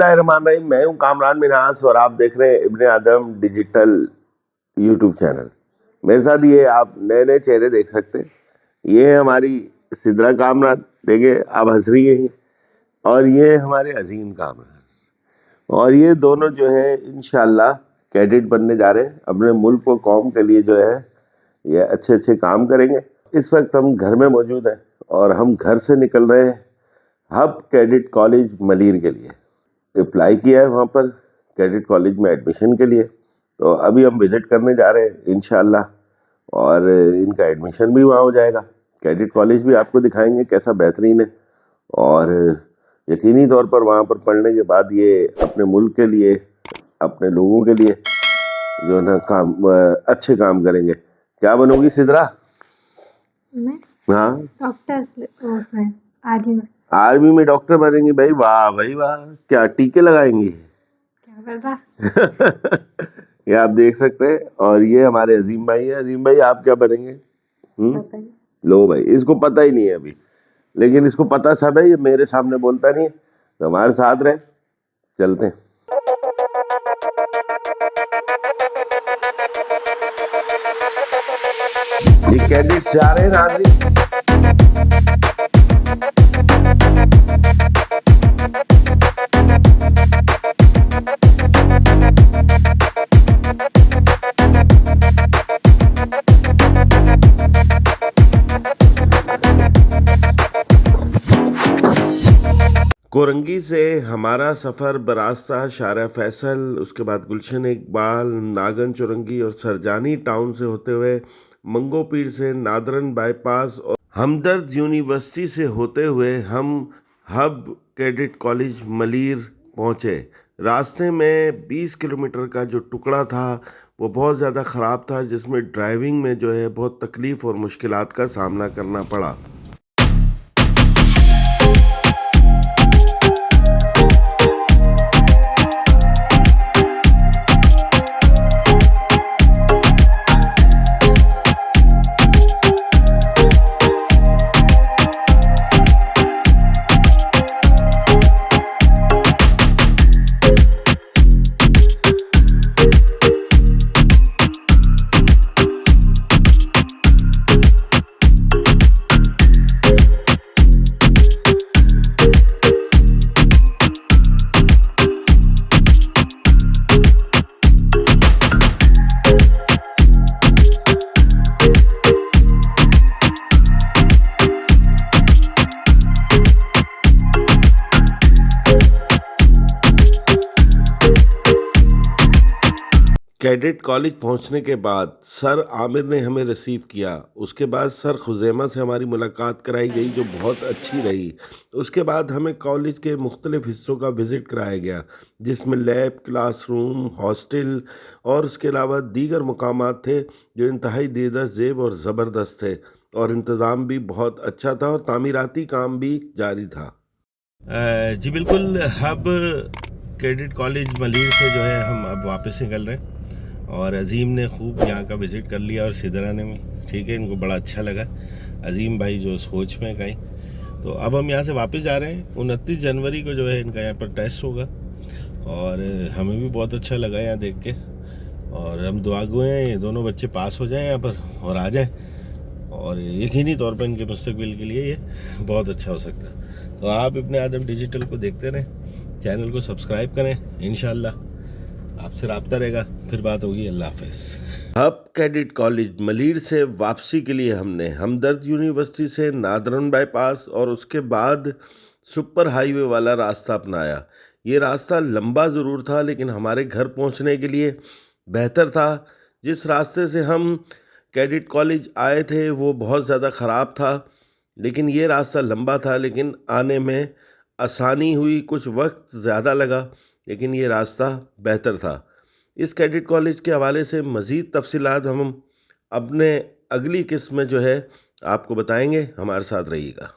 बिस्मिल्लाहिर्रहमानिर्रहीम। मैं हूं कामरान मिन्हास और आप देख रहे हैं इब्ने आदम डिजिटल यूट्यूब चैनल। मेरे साथ ये आप नए नए चेहरे देख सकते हैं। ये है हमारी सिद्रा कामरान, देखिए आप हंस रही हैं। और ये है हमारे अजीम कामरान, और ये दोनों जो है इंशाल्लाह कैडेट बनने जा रहे हैं। अपने मुल्क व कौम के लिए जो है ये अच्छे अच्छे काम करेंगे। इस वक्त हम घर में मौजूद हैं और हम घर से निकल रहे हैं हब कैडेट कॉलेज मलीर के लिए। अप्लाई किया है वहाँ पर कैडेट कॉलेज में एडमिशन के लिए, तो अभी हम विज़िट करने जा रहे हैं इंशाल्लाह, और इनका एडमिशन भी वहाँ हो जाएगा। कैडेट कॉलेज भी आपको दिखाएंगे कैसा बेहतरीन है, और यकीनी तौर पर वहाँ पर पढ़ने के बाद ये अपने मुल्क के लिए, अपने लोगों के लिए जो है ना काम अच्छे काम करेंगे। क्या बनोगी सिद्रा? मैं हाँ, डॉक्टर उसमें आर्मी में। आर्मी में डॉक्टर बनेंगी? भाई वाह भाई वाह, क्या टीके लगाएंगी? क्या पता। ये आप देख सकते हैं। और ये हमारे अजीम भाई है। अजीम भाई आप क्या बनेंगे? पता नहीं। लो भाई, इसको पता ही नहीं है अभी, लेकिन इसको पता सब है, ये मेरे सामने बोलता नहीं है। तो हमारे साथ रहे, चलते हैं। ये कैडेट्स जा रहे हैं नाज़रीन। कोरंगी से हमारा सफ़र बरास्ता शारा फैसल, उसके बाद गुलशन इकबाल, नागन चुरंगी और सरजानी टाउन से होते हुए मंगो पीर से नादरन बाईपास और हमदर्द यूनिवर्सिटी से होते हुए हम हब कैडेट कॉलेज मलीर पहुँचे। रास्ते में 20 किलोमीटर का जो टुकड़ा था वो बहुत ज़्यादा ख़राब था, जिसमें ड्राइविंग में जो है बहुत तकलीफ़ और मुश्किलात का सामना करना पड़ा। कैडेट कॉलेज पहुंचने के बाद सर आमिर ने हमें रिसीव किया। उसके बाद सर खुज़ैमा से हमारी मुलाकात कराई गई, जो बहुत अच्छी रही। उसके बाद हमें कॉलेज के मुख्तलिफ़ हिस्सों का विज़िट कराया गया, जिसमें लैब, क्लासरूम, हॉस्टल और उसके अलावा दीगर मकामात थे जो इंतहाई दीदा ज़ेब और ज़बरदस्त थे, और इंतज़ाम भी बहुत अच्छा था और तामीराती काम भी जारी था। जी बिल्कुल, हब कैडेट कॉलेज मलीर से जो है हम अब वापस निकल रहे हैं, और अजीम ने खूब यहाँ का विज़िट कर लिया और सिदरा ने भी, ठीक है, इनको बड़ा अच्छा लगा। अजीम भाई जो सोच में कहीं, तो अब हम यहाँ से वापस जा रहे हैं। 29 जनवरी को जो है इनका यहाँ पर टेस्ट होगा, और हमें भी बहुत अच्छा लगा यहाँ देख के, और हम दुआ गो हैं ये दोनों बच्चे पास हो जाएं यहाँ पर और आ जाएं, और यकीनी तौर पर इनके मुस्तकबिल के लिए ये बहुत अच्छा हो सकता है। तो आप इब्ने आदम डिजिटल को देखते रहें, चैनल को सब्सक्राइब करें, इंशाल्लाह आपसे राब्ता रहेगा। फिर बात होगी। अल्लाह हाफ़िज़। हब कैडेट कॉलेज मलीर से वापसी के लिए हमने हमदर्द यूनिवर्सिटी से नादरन बाईपास और उसके बाद सुपर हाईवे वाला रास्ता अपनाया। ये रास्ता लंबा ज़रूर था, लेकिन हमारे घर पहुंचने के लिए बेहतर था। जिस रास्ते से हम कैडेट कॉलेज आए थे वो बहुत ज़्यादा ख़राब था, लेकिन ये रास्ता लंबा था, लेकिन आने में आसानी हुई। कुछ वक्त ज़्यादा लगा, लेकिन ये रास्ता बेहतर था। इस कैडेट कॉलेज के हवाले से मज़ीद तफसीलात हम अपने अगली किस्त में जो है आपको बताएंगे। हमारे साथ रहिएगा।